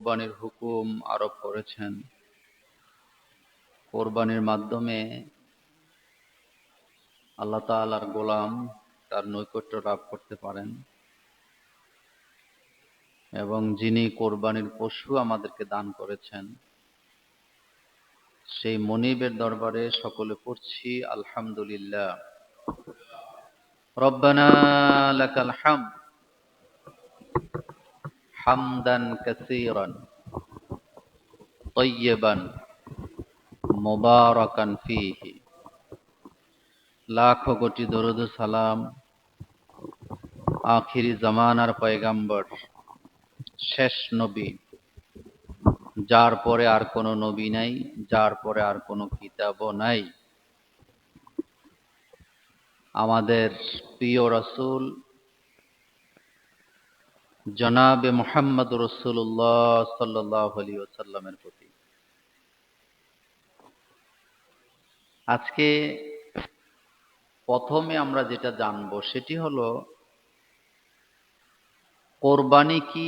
কোরবানির হুকুম আরোপ করেছেন। কোরবানির মাধ্যমে আল্লাহ তাআলার গোলাম তার নৈকট্য লাভ করতে পারেন এবং যিনি কোরবানির পশু আমাদেরকে দান করেছেন সেই মনিবের দরবারে সকলে পড়ছি আলহামদুলিল্লাহ। রব্বানা লাকাল হামদ হামদান কাসীরান তাইয়্যিবান মুবারাকান ফীহি। লাখো কোটি দরুদ ও সালাম আখিরি জামানার পয়গাম্বর শেষ নবী, যার পরে আর কোনো নবী নাই, যার পরে আর কোনো কিতাবও নাই, আমাদের প্রিয় রাসূল জনাবে মুহাম্মদ রাসূলুল্লাহ সাল্লাল্লাহু আলাইহি ওয়াসাল্লামের প্রতি। আজকে প্রথমে আমরা যেটা জানবো সেটি হলো কোরবানি কি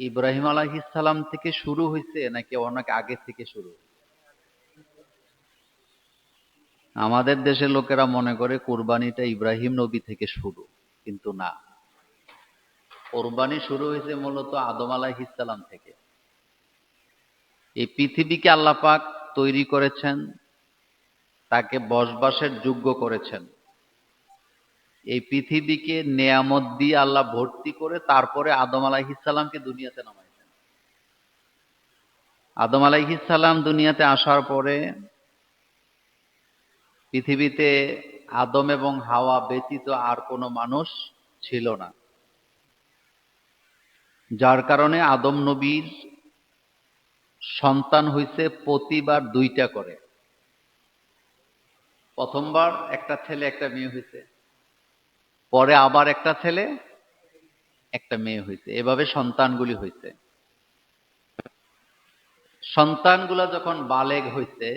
ইব্রাহিম আলাইহিস সালাম থেকে শুরু হয়েছে নাকি অনেক আগে থেকে শুরু? আমাদের দেশের লোকেরা মনে করে কোরবানিটা ইব্রাহিম নবী থেকে শুরু, কিন্তু না। কোরবানি শুরু হয়েছে মূলত আদম আলাইহিস সালাম থেকে। এই পৃথিবীকে আল্লাহ পাক তৈরি করেছেন, তাকে বসবাসের যোগ্য করেছেন। এই পৃথিবীকে নেয়ামত দিয়ে আল্লাহ ভর্তি করে তারপরে আদম আলাইহিস সালামকে দুনিয়াতে নামাইছেন। আদম আলাইহিস সালাম দুনিয়াতে আসার পরে পৃথিবীতে আদম এবং হাওয়া ব্যতীত আর কোনো মানুষ ছিল না, যার কারণে আদম নবীর সন্তান হইছে প্রতিবার দুইটা করে। প্রথমবার একটা ছেলে একটা মেয়ে হইছে, পরে আবার একটা ছেলে একটা মেয়ে হইছে, এভাবে সন্তানগুলি হইছে। সন্তানগুলা যখন বালেগ হইছে,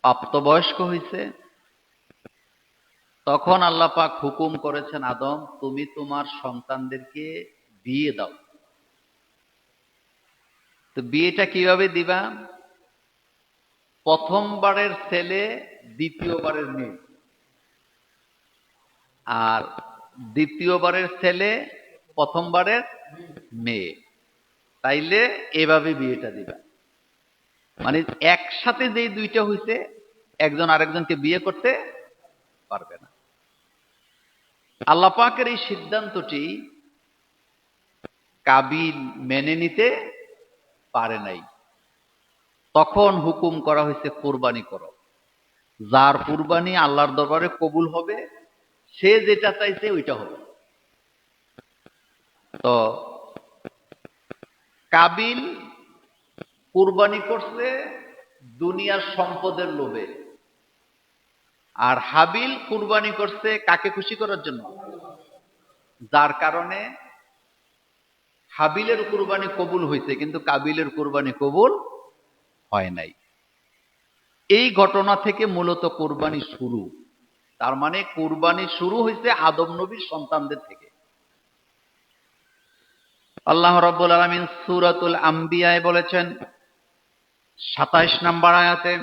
প্রাপ্তবয়স্ক হইছে, তখন আল্লাহ পাক হুকুম করেছেন, আদম তুমি তোমার সন্তানদেরকে বিয়ে দাও। তো বিয়েটা কিভাবে দিবা? প্রথমবারের ছেলে দ্বিতীয়বারের মেয়ে, আর দ্বিতীয়বারের ছেলে প্রথমবারের মেয়ে, তাইলে এভাবে বিয়েটা দিবা। মানে একসাথে যেই দুইটা হইছে একজন আরেকজনকে বিয়ে করতে পারবে না। আল্লাহ পাকের এই সিদ্ধান্তটি কাবিল মেনে নিতে পারে নাই। তখন হুকুম করা হয়েছে কুরবানি করো। যার কুরবানি আল্লাহর দরবারে কবুল হবে সে যেটা চাইছে ওইটা হবে। তো কাবিল কুরবানি করছে দুনিয়ার সম্পদের লোভে, আর হাবিল কুরবানি করছে কাকে খুশি করার জন্য? যার কারণে হাবিলের কুরবানি কবুল হয়েছে কিন্তু কাবিলের কুরবানি কবুল হয় নাই। এই ঘটনা থেকে মূলত কুরবানি শুরু। তার মানে কুরবানি শুরু হয়েছে আদম নবীর সন্তানদের থেকে। আল্লাহ রাব্বুল আলামিন সূরাতুল আম্বিয়ায় বলেছেন ২৭ নম্বর আয়াতে,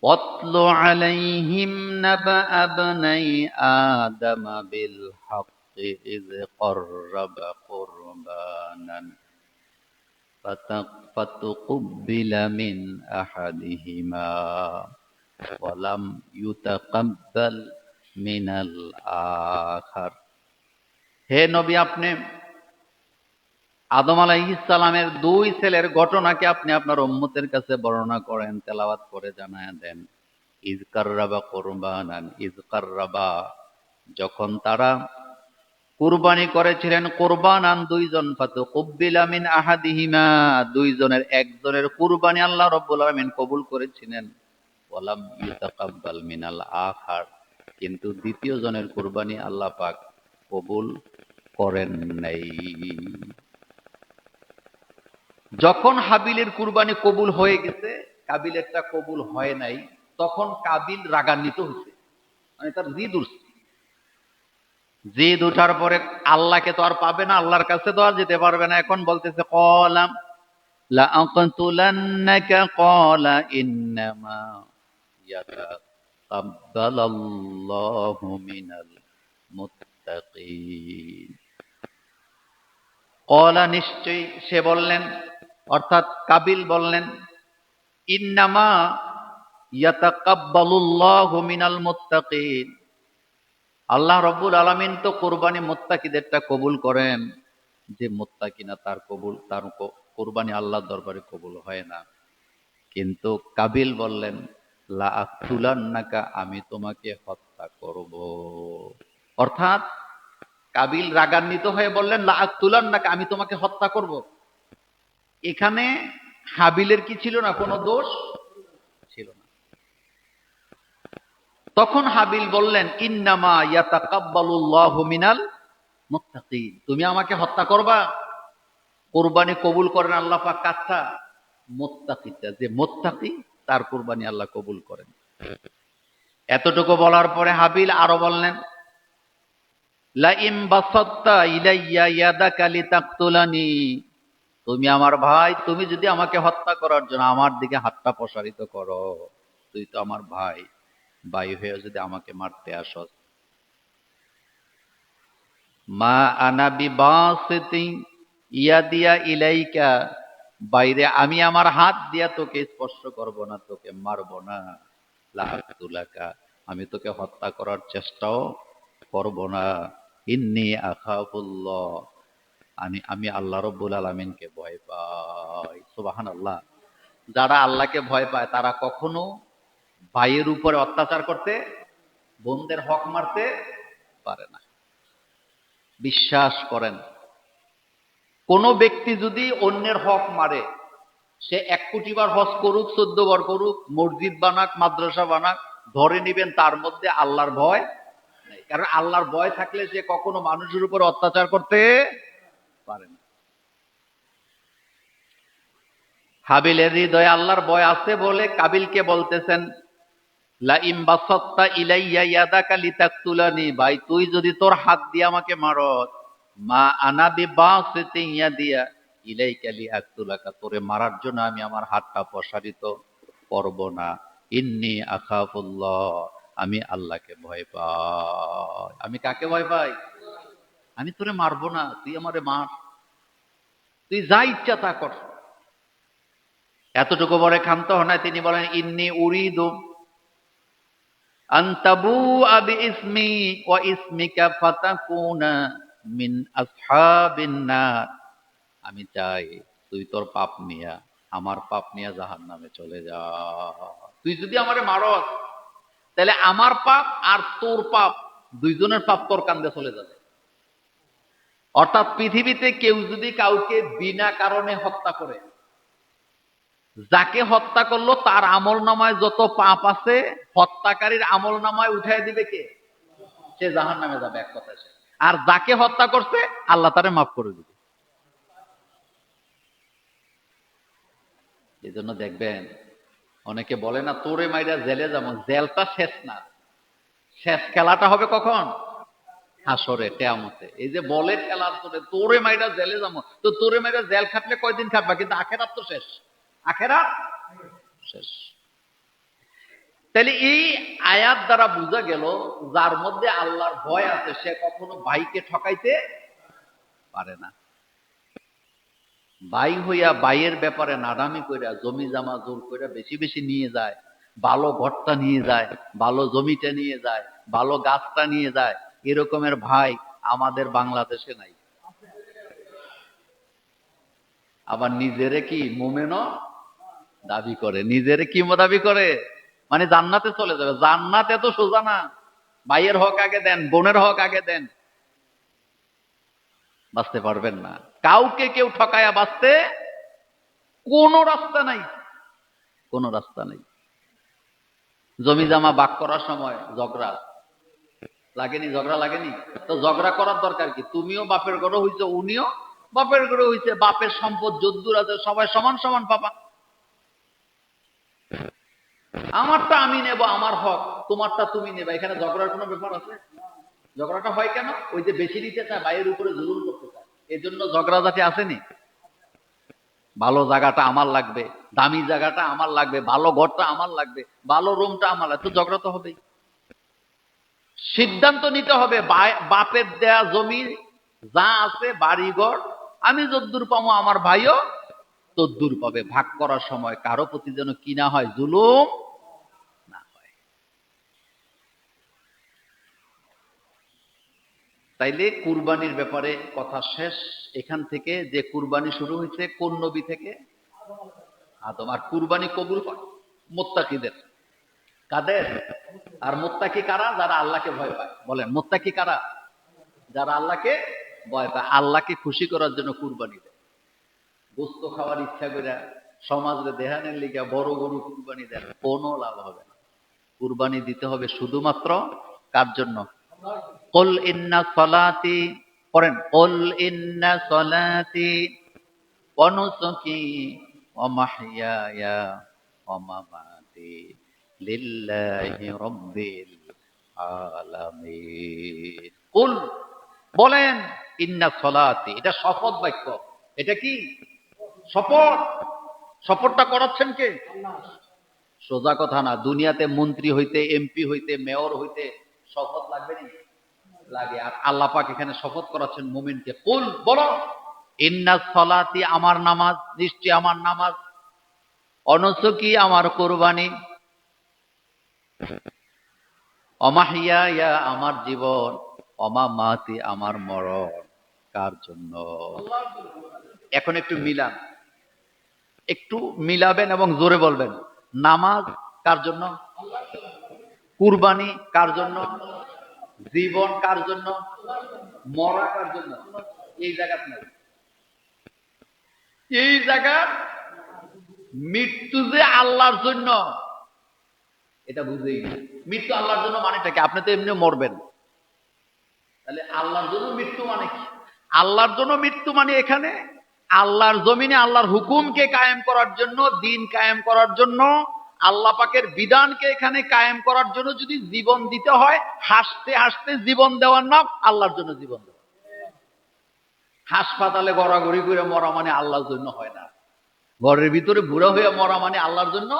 ওয়াতলু আলাইহিম নাবা আবনাই আদম বিল হাক্কি ইয ক্বাররাবা কুরবানান ফাতুকুব্বিলা মিন আহাদিহিমা ওয়া লাম ইউতাকাব্বাল মিনাল আখার। হে নবী, আপনি আদম আলাইহিস সালামের দুই ছেলের ঘটনাকে আপনি আপনার উম্মতের কাছে বর্ণনা করেন, তেলাওয়াত করে জানায়া দেন। ইয কাররাবা কুরবানান, ইয কাররাবা, যখন তারা কুরবানি করেছিলেন, কুরবানান দুইজন, ফাতুকুব্বিলা মিন আহাদিহিমা, দুইজনের একজনের কুরবানি আল্লাহ রাব্বুল আলামিন কবুল করেছিলেন। ওয়া লাম ইউতাকাব্বাল মিনাল আখার, কিন্তু দ্বিতীয় জনের কুরবানি আল্লাহ পাক কবুল করেন নাই। যখন হাবিলের কুরবানি কবুল হয়ে গেছে, কাবিলেরটা কবুল হয় নাই, তখন কাবিল রাগান্বিত হয়েছে, মানে তার জিদ উঠছে জিদ উঠার পরে আল্লাহকে তো আর পাবে না, আল্লাহর কাছে তো আর যেতে পারবে না। এখন বলতেছে কলাম লাআকতুলান্নাকা ক্বালা ইন্নামা ইয়াতাকাব্বালাল্লাহু মিনাল মুত্তাকিন। ক্বালা নিশ্চয়ই, সে বললেন অর্থাৎ কাবিল বললেন, ইন্নামা ইয়াতাকাব্বালুল্লাহু মিনাল মুত্তাকিন, আল্লাহ রাব্বুল আলামিন তো কুরবানি মুত্তাকিদেরটা কবুল করেন, যে মুত্তাকিনা তার কুরবানি আল্লাহর দরবারে কবুল হয় না। কিন্তু কাবিল বললেন লা আকতুলান্নাকা, আমি তোমাকে হত্যা করব। অর্থাৎ কাবিল রাগান্বিত হয়ে বললেন লা আকতুলান্নাকা, আমি তোমাকে হত্যা করব। এখানে হাবিলের কি ছিল না, কোনো দোষ ছিল না। তখন হাবিল বললেন ইন্নামা ইয়াতাকাব্বালুল্লাহু মিনাল মুত্তাকিন, তুমি আমাকে হত্যা করবা? কুরবানি কবুল করেন আল্লাহ পাক কাঠা মুত্তাকিটা, যে মুত্তাকি তার কুরবানি আল্লাহ কবুল করেন। এতটুকু বলার পরে হাবিল আরো বললেন লা ইম বাসাত্তা ইলাইয়া ইয়াদাকা লিতাকতুলানি, তুমি আমার ভাই, তুমি যদি আমাকে হত্যা করার জন্য আমার দিকে হাতটা প্রসারিত করো, তুই তো আমার ভাই, ভাই হয়ে যদি আমাকে মারতে আসস, মা আনা বিবাসিতি ইয়াদিয়া ইলাইকা, বাইরে আমি আমার হাত দিয়া তোকে স্পর্শ করব না, তোকে মারব না। লা আকতুলাকা, আমি তোকে হত্যা করার চেষ্টাও করব না। ইন্নী আখাফুল্লাহ, আমি আল্লাহ রাব্বুল আলামিনকে ভয় পাই। সুবহানাল্লাহ। যারা আল্লাহকে ভয় পায় তারা কখনো ভাইয়ের উপরে অত্যাচার করতে, বোনদের হক মারতে পারে না। বিশ্বাস করেন, কোন ব্যক্তি যদি অন্যের হক মারে, সে 1 কোটি বার হজ করুক, 14 বার করুক, মসজিদ বানাক, মাদ্রাসা বানাক, ধরে নিবেন তার মধ্যে আল্লাহর ভয় নেই। কারণ আল্লাহর ভয় থাকলে সে কখনো মানুষের উপর অত্যাচার করতে পারে না। হাবিলের হৃদয়ে আল্লাহর ভয় আছে বলে কাবিলকে বলতেছেন লা ইম বাসাত্তা ইলাইয়া ইয়াদাকা লিতাকতুলানি, ভাই তুই যদি তোর হাত দিয়ে আমাকে মারস, মা আনা বিবাসিতি ইয়াদিয়া ইলাইকা লিআকতুলাকা, তোরে মারার জন্য আমি আমার হাতটা প্রসারিত করব না। ইন্নী আখাফুল্লাহ, আমি আল্লাহকে ভয় পাই। আমি কাকে ভয় পাই? আমি তোরে মারবো না, তুই আমারে মার, তুই যা ইচ্ছা তা কর। এতটুকু বলে ক্ষান্ত হন না, তিনি বলেন ইন্নী উরিদু আনতাবু আবি ইসমি ওয়া ইসমিকা ফাতাকুনা মিন আসহাবিন নার, আমি চাই তুই তোর পাপ নিয়া আমার পাপ নিয়া জাহান্নামে চলে যা। তুই যদি আমারে মারস, তাহলে আমার পাপ আর তোর পাপ, দুইজনের পাপ তোর কান্দে চলে যাবে। অর্থাৎ পৃথিবীতে কেউ যদি কাউকে বিনা কারণে হত্যা করে, যাকে হত্যা করলো তার আমল নামায় যত পাপ আছে হত্যাকারীর আমল নামায় উঠাই দিবে কে? সে জাহান্নামে যাবে, এক কথা সে। আর যাকে হত্যা করছে আল্লাহ তারে মাফ করে দিবে। এই জন্য দেখবেন অনেকে বলে না তোরে মাইরা জেলে যাবো, জেলটা শেষ না, শেষ খেলাটা হবে কখন? হাসরে, কিয়ামতে। এই যে বলে খেলার তোরে তোরে মাইরা জেলে যাবো, তো তোরে মাইরা জেল খাটলে কয়দিন খাটবা, কিন্তু আখেরাত তো শেষ, আখেরাত শেষ। তাহলে এই আয়াত দ্বারা বোঝা গেল যার মধ্যে আল্লাহর ভয় আছে সে কখনো ভাইকে ঠকাইতে পারে না। ভাই হইয়া ভাইয়ের ব্যাপারে নাডামি কইরা, জমি জামা জোর কইরা বেশি বেশি নিয়ে যায়, ভালো ঘরটা নিয়ে যায়, ভালো জমিটা নিয়ে যায়, ভালো গাছটা নিয়ে যায়, এরকমের ভাই আমাদের বাংলাদেশে নাই। আবার নিজেরে কি মুমিনও দাবি করে, নিজেরে কি দাবি করে, মানে জান্নাতে চলে যাবে। জান্নাত এত সোজা না, ভাইয়ের হক আগে দেন, বোনের হক আগে দেন, বাঁচতে পারবেন না। কাউকে কেউ ঠকায়া বাঁচতে কোনো রাস্তা নাই, কোনো রাস্তা নেই। জমি জামা ভাগ করার সময় ঝগড়া লাগেনি, ঝগড়া লাগেনি? তো ঝগড়া করার দরকার কি? তুমিও বাপের ঘরে হইছো, উনিও বাপের ঘরে হইছে, বাপের সম্পদ যদ্দুর আছে সবাই সমান সমান পাবা। আমারটা আমি নেব, আমার হক, তোমারটা তুমি নেবা, এখানে ঝগড়ার কোনো ব্যাপার আছে? ঝগড়াটা হয় কেন? ওই যে বেশি দিতে চায়, ভাইয়ের উপরে জুলুম করতে চায়, এই জন্য ঝগড়াঝাটি আসেনি। ভালো জায়গাটা আমার লাগবে, দামি জায়গাটা আমার লাগবে, ভালো ঘরটা আমার লাগবে, ভালো রুমটা আমার লাগবে, তো ঝগড়া তো হবেই। সিদ্ধান্ত নিতে হবে, বাপের দেয়া জমি যা আছে বাড়িঘর আমি যদ্দূর পাবো, আমার ভাইও তদ্দূর পাবে। ভাগ করার সময় কারো প্রতি যেন কি না হয়, জুলুম না হয়। তাইলে কুরবানির ব্যাপারে কথা শেষ এখান থেকে। যে কুরবানি শুরু হয়েছে কোন নবী থেকে? আদম। আর কুরবানি কবুল মুত্তাকিদের। কাদের? আর মুত্তাকি কারা? যারা আল্লাহকে ভয় পায়। বলেন মুত্তাকি কারা? যারা আল্লাহকে ভয় পায়, আল্লাহকে খুশি করার জন্য কুরবানি দেয়। গোস্ত খাওয়ার ইচ্ছা করে সমাজে দেহানের লিগা বড় গরু কুরবানি দেন, কোনো লাভ হবে না। কুরবানি দিতে হবে শুধুমাত্র কার জন্য? কুল ইন্না সলাতি, পড়েন, কুল ইন্না সলাতি ওয়া নুসুকি ওয়া মাহইয়ায়া ওয়া মামাতি লিল্লাহি রাব্বিল আলামিন। কুল, বলেন, ইন্না সলাতি, এটা শপথ বাক্য। এটা কি শপথ? শপথটা করাচ্ছেন কে? সোজা কথা না। দুনিয়াতে মন্ত্রী হইতে, এমপি হইতে, মেয়র হইতে শপথ লাগবে না? লাগে। আর আল্লাহ পাক এখানে শপথ করাচ্ছেন মুমিনকে। কুল, বলো, ইন্না সলাতি, আমার নামাজ, নিশ্চয় আমার নামাজ, অনুসুকি, আমার কুরবানি, অমাহিয়া, আমার জীবন, অমামাতি, আমার মরণ, কার জন্য? এখন একটু মিলান, একটু মিলাবেন এবং জোরে বলবেন। নামাজ কার জন্য? কুরবানি কার জন্য? জীবন কার জন্য? মরা কার জন্য? এই জায়গা নাই। এই জায়গা মৃত্যু যে আল্লাহর জন্য, এটা বুঝেই না। মৃত্যু আল্লাহর জন্য মানেটা কি? আপনি তো এমনি মরবেন, তাহলে আল্লাহর জন্য মৃত্যু মানে কি? আল্লাহর জন্য মৃত্যু মানে এখানে আল্লাহর জমিনে আল্লাহর হুকুমকে কায়েম করার জন্য, দিন কায়েম করার জন্য, আল্লাহ পাকের বিধানকে এখানে কায়েম করার জন্য যদি জীবন দিতে হয়, হাসতে হাসতে জীবন দেওয়ার নাম আল্লাহর জন্য জীবন দেওয়া। হাসপাতালে গড়াগড়ি করে মরা মানে আল্লাহর জন্য হয় না। ঘরের ভিতরে বুড়া হয়ে মরা মানে আল্লাহর জন্য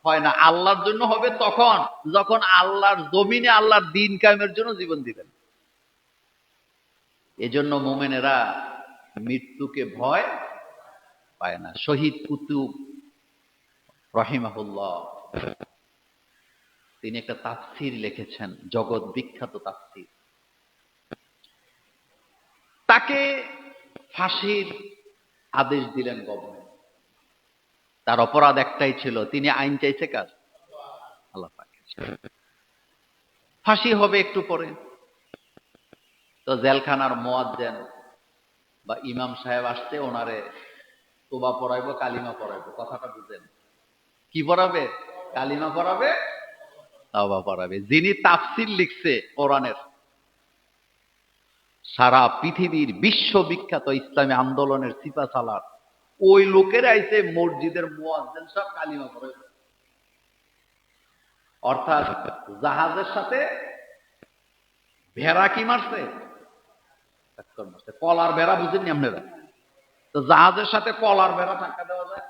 হয় না। আল্লাহর জন্য হবে তখন যখন আল্লাহর জমিনে আল্লাহর দিন কায়েমের জন্য জীবন দিবেন। এজন্য মুমিনেরা মৃত্যুকে ভয় পায় না। শহীদ কুতুব রহিমাহুল্লাহ, তিনি একটা তাফসীর লিখেছেন, জগৎ বিখ্যাত তাফসীর। তাকে ফাঁসির আদেশ দিলেন গভর্নমেন্ট। তার অপরাধ একটাই ছিল, তিনি আইন চাইছে কার? আল্লাহ পাক। ফাঁসি হবে একটু পরে। তো জেলখানার মুয়াজ্জিন বা ইমাম সাহেব আসতে ওনারে তোবা পড়াইবো, কালিমা পড়াইবো। কথাটা বুঝেন? কি পড়াবে? কালিমা পড়াবে, তাওবা পড়াবে। যিনি তাফসীর লিখছে কোরআনের, সারা পৃথিবীর বিশ্ববিখ্যাত ইসলামী আন্দোলনের সিপাসালার, ওই লোকের আইছে মসজিদের মুয়াজ্জিন সব কালিমা পড়াইবে। অর্থাৎ জাহাজের সাথে ভেড়া কি মারছে? কলার ভেড়া বুঝেননি আপনারা? তো জাহাজের সাথে কলার ভেড়া ধাক্কা দেওয়া যায়?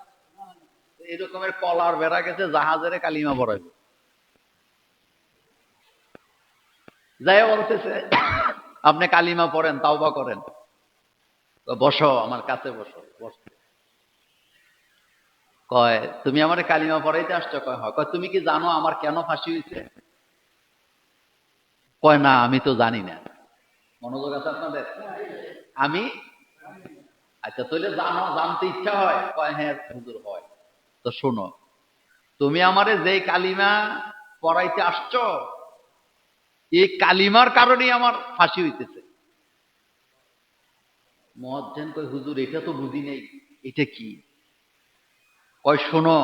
এরকমের কলার ভেড়া গেছে জাহাজের কালিমা পড়াইবে। যাই বলতেছে, আপনি কালিমা পড়েন, তাওবা করেন, বসো আমার কাছে, বসো। বসতে কয়, তুমি আমার কালিমা পড়াইতে আসছো? কয় হয়। কয়, তুমি কি জানো আমার কেন ফাঁসি হয়েছে? কয়, না আমি তো জানি না। মনোযোগ আছে আপনাদের? আমি, আচ্ছা তাহলে জানো, জানতে ইচ্ছা হয়? কয়, হ্যাঁ হুজুর হয়। তো শোনো, তুমি আমারে যে কালিমা পড়াইতে আসছো, এই কালিমার কারণেই আমার ফাঁসি হইতেছে। মুয়াজ্জিন কয়, হুজুর এটা তো বুঝি নেই, এটা কি? কয়, শোনো,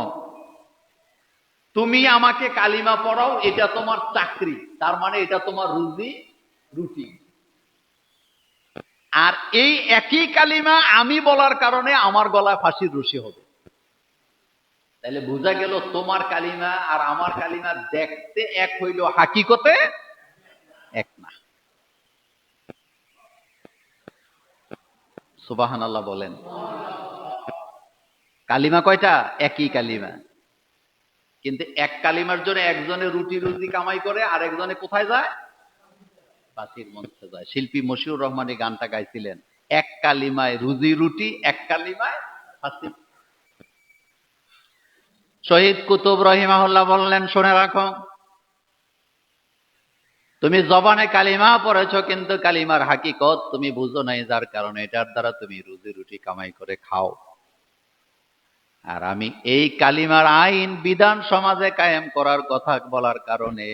তুমি আমাকে কালিমা পড়াও, এটা তোমার চাকরি, তার মানে এটা তোমার রুজি রুটি। আর এই একই কালিমা আমি বলার কারণে আমার গলায় ফাঁসির রশি হবে। তাহলে বোঝা গেল তোমার কালিমা আর আমার কালিমা দেখতে এক হইল, হাকিকতে এক না। সুবহানাল্লাহ বলেন। কালিমা কয়টা? একই কালিমা, কিন্তু এক কালিমার জন্য একজনে রুটি রুজি কামাই করে, আর একজনে কোথায় যায়? ফাঁসির মঞ্চে যায়। শিল্পী মশিউর রহমান এই গানটা গাইছিলেন, এক কালিমায় রুজি রুটি, এক কালিমায় ফাঁসি। শহীদ কুতুব রহিমাহুল্লাহ বললেন, শুনে রাখো, তুমি জবানে কালিমা পড়েছ, কিন্তু কালিমার হাকিকত তুমি বুঝো নাই, যার কারণে এটার দ্বারা তুমি রুজি রুটি কামাই করে খাও। আর আমি এই কালিমার আইন বিধান সমাজে কায়েম করার কথা বলার কারণে,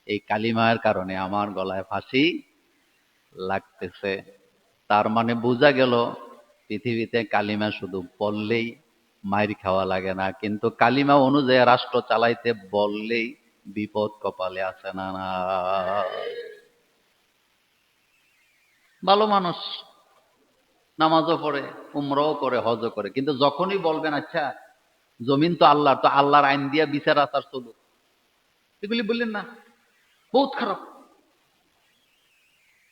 এই কালিমার কারণে আমার গলায় ফাঁসি লাগতেছে। তার মানে বোঝা গেল, পৃথিবীতে কালিমা শুধু বললেই মাইর খাওয়া লাগে না, কিন্তু কালিমা অনুযায়ী রাষ্ট্র চালাইতে বললেই বিপদ কপালে আছে না। না, ভালো মানুষ, নামাজও পড়ে, উমরাও করে, হজও করে, কিন্তু যখনই বলবেন আচ্ছা জমিন তো আল্লাহর, তো আল্লাহর আইন দিয়া বিচার আচার চলুক, এগুলি বললেন না, বহুত খারাপ,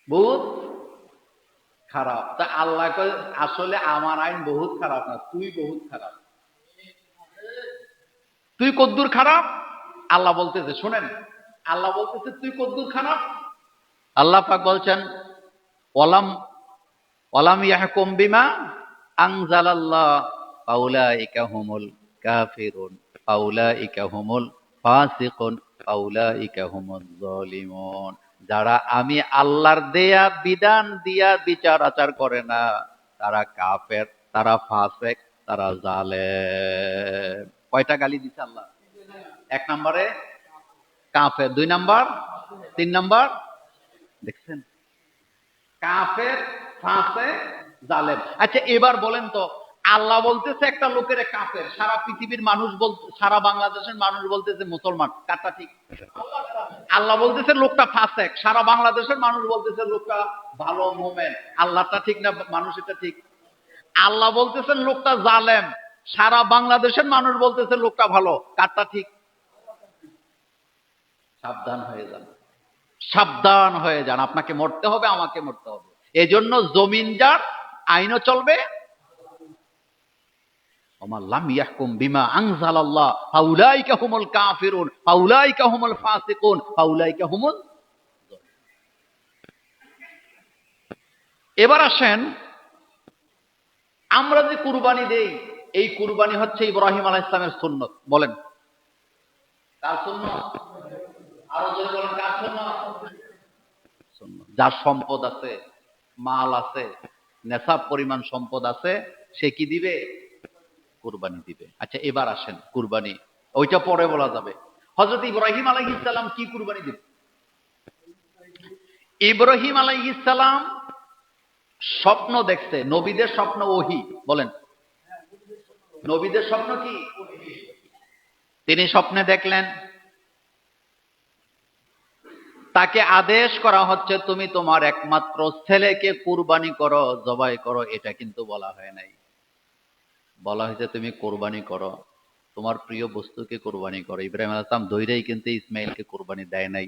বহুত খারাপ। তা আল্লাহ কয়, আসলে আমার আইন বহুত খারাপ না, তুই বহুত খারাপ। তুই কদ্দুর খারাপ? আল্লাহ বলতেছে, শোনেন, আল্লাহ বলতেছে তুই কদ্দুর খারাপ। আল্লাহ পাক বলছেন, ওয়ালাম ওয়ালাম ইয়াহকুম বিমা আনজালাল্লাহ ফাউলাইকা হুমুল কাফিরুন ফাউলাইকা হুমুল ফাসিকুন ফাউলাইকা হুমুজ জালিমুন। যারা আমি আল্লাহর দেয়া বিধান দিয়া বিচার আচার করে না, তারা কাফের, তারা ফাসিক, তারা জালেম। কয়টা গালি দিছে আল্লাহ? এক নম্বরে কাফের, দুই নাম্বার, তিন নাম্বার, দেখছেন? কাফের, ফাসিক, জালেম। আচ্ছা এবার বলেন তো, আল্লাহ বলতেছে একটা লোকের কাফের, সারা পৃথিবীর মানুষ বলতে, সারা বাংলাদেশের মানুষ বলতেছে মুসলমান, কারটা ঠিক? আল্লাহ বলতেছে লোকটা ফাসিক, সারা বাংলাদেশের মানুষ বলতেছে লোকটা ভালো মুমিন, আল্লাহটা ঠিক না মানুষটা ঠিক? আল্লাহ বলতেছেন লোকটা জালেম, সারা বাংলাদেশের মানুষ বলতেছে লোকটা ভালো, কারটা ঠিক? সাবধান হয়ে যান, সাবধান হয়ে যান, আপনাকে মরতে হবে, আমাকে মরতে হবে। এই জন্য জমিন যার, আইনও চলবে। ওমান লাম ইয়াহকুম বিমা আনজালাল্লাহ ফাউলাইকা হুমুল কাফিরুন ফাউলাইকা হুমুল ফাসিকুন ফাউলাইকা হুমুল। এবার আসেন, আমরা যে কুরবানি দেই, এই কুরবানি হচ্ছে ইব্রাহিম আলাইহিস সালামের সুন্নত। বলেন কার সুন্নত? আরো জোরে বলেন, কার সুন্নত? সুন্নত। যার সম্পদ আছে, মাল আছে, নেশাব পরিমাণ সম্পদ আছে, সে কি দিবে? কুরবানি দিবে। আচ্ছা এবার আসেন, কুরবানি ওইটা পরে বলা যাবে। হযরত ইব্রাহিম আলাইহিস সালাম কি কুরবানি দিবেন? ইব্রাহিম আলাইহিস সালাম স্বপ্ন দেখছে, নবীদের স্বপ্ন ওহী। বলেন, নবীদের স্বপ্ন কি? তিনি স্বপ্নে দেখলেন, তাকে আদেশ করা হচ্ছে তুমি তোমার একমাত্র ছেলেকে কুরবানি করো, জবাই করো। এটা কিন্তু বলা হয় নাই, বলা হয়েছে তুমি কুরবানি করো, তোমার প্রিয় বস্তুকে কুরবানি করো। ইব্রাহিম আলাইহিস সালাম ধৈর্যই কিন্তু ইসমাইলকে কুরবানি দেয় নাই।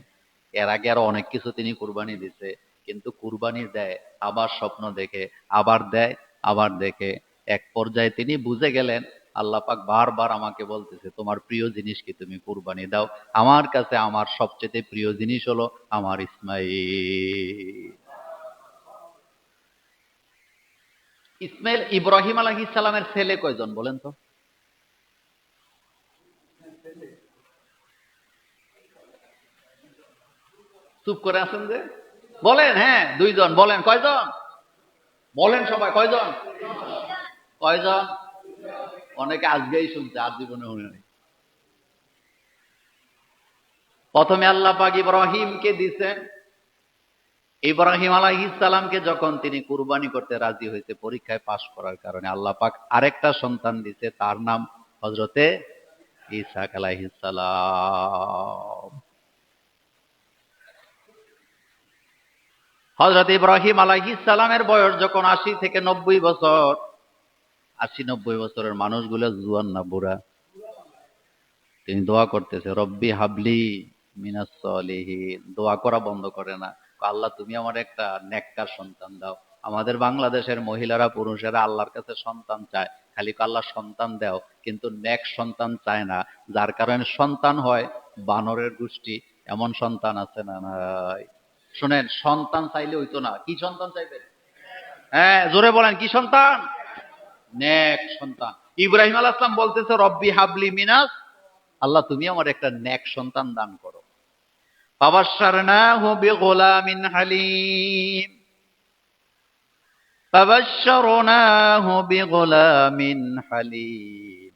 এর আগে আরো অনেক কিছু তিনি কুরবানি দিছে, কিন্তু কুরবানি দেয়, আবার স্বপ্ন দেখে, আবার দেয়, আবার দেখে। এক পর্যায়ে তিনি বুঝে গেলেন আল্লাহ পাক বারবার আমাকে বলতেছে তোমার প্রিয় জিনিস কি, তুমি কুরবানি দাও। আমার কাছে আমার সবচেয়ে প্রিয় জিনিস হলো আমার ইসমাইল। ইসমাইল, ইব্রাহিম আলাইহিস সালামের ছেলে কয়জন বলেন তো? চুপ করে আছেন যে, বলেন। হ্যাঁ, দুইজন। বলেন কয়জন? বলেন সবাই, কয়জন? কয়জন? অনেকে আজকেই শুনছে, আর জীবনে শুনে নাই। প্রথমে আল্লাহ পাক ইব্রাহিমকে দিছেন। ইব্রাহিম আলাইহিস সালামকে যখন তিনি কুরবানি করতে রাজি হয়েছে, পরীক্ষায় পাশ করার কারণে আল্লাহ পাক আরেকটা সন্তান দিছে, তার নাম হযরতে ঈসা আলাইহিস সালাম। হযরত ইব্রাহিম আলাইহিস সালামের বয়স যখন ৮০ থেকে ৯০ বছর, ৮০-৯০ বছরের মানুষগুলো জুয়ান না বুড়া, তিনি দোয়া করতেছে রব্বি হাবলি মিনাস সলিহিন। দোয়া করা বন্ধ করে না, আল্লাহ তুমি আমার একটা নেককার সন্তান দাও, আমাদের বাংলাদেশের মহিলারা পুরুষেরা আল্লাহর কাছে সন্তান চায়, খালি আল্লাহ সন্তান দাও, কিন্তু নেক সন্তান চায় না, যার কারণে সন্তান হয় বানরের গোষ্ঠী। এমন সন্তান আছে না নাই? শুনেন, সন্তান চাইলে হইতো না, কি সন্তান চাইবে? হ্যাঁ, জোরে বলেন, কি সন্তান? নেক সন্তান। ইব্রাহিম আলাইহিস সালাম বলতেছে, রব্বি হাবলি মিনাস, আল্লাহ তুমি আমার একটা নেক সন্তান দান করো। ফাবাশশারনাহু বিগুলামিন হালিম, ফাবাশশারনাহু বিগুলামিন হালিম।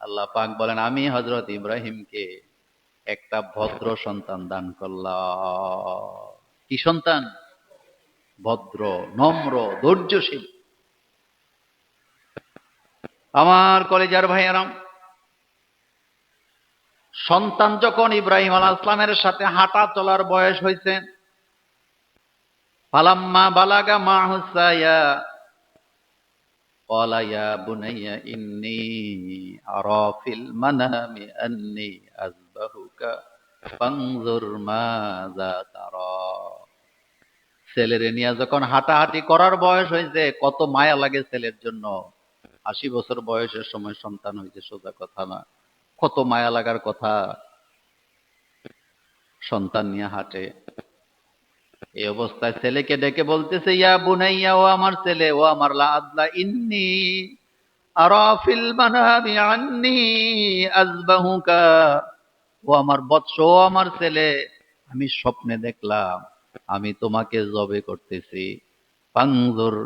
আল্লাহ পাক বলেন, আমি হযরত ইব্রাহিমকে একটা ভদ্র সন্তান দান করলাম। কি সন্তান? ভদ্র, নম্র, ধৈর্যশীল। আমার কলেজার ভাইয়েরা, সন্তান যখন ইব্রাহিম আলাইহিস সালামের সাথে হাঁটা চলার বয়স হয়েছে, ফালাম্মা বালাগা মা'হু সায়া ক্বালা ইয়া বুনাইয়া ইন্নী আরা ফিল মানামি আন্নী আযবাহুকা ফানজুর মাযা তারা। ছেলেরে নিয়ে যখন হাঁটাহাঁটি করার বয়স হয়েছে, কত মায়া লাগে ছেলের জন্য। ৮০ বছর বয়সের সময় সন্তান হয়েছে, সোজা কথা না। কত মায়া লাগার কথা। সন্তান নিয়ে হাঁটে, এই অবস্থায় ছেলেকে ডেকে বলতেছে, ইয়া বুনাইয়া, ও আমার ছেলে, ও আমার লাআদলা ইন্নী আরা ফিল মানামি আন্নী আযবাহুকা, ও আমার বৎস, ও আমার ছেলে, আমি স্বপ্নে দেখলাম আমি তোমাকে জবে করতেছি। ফানজুর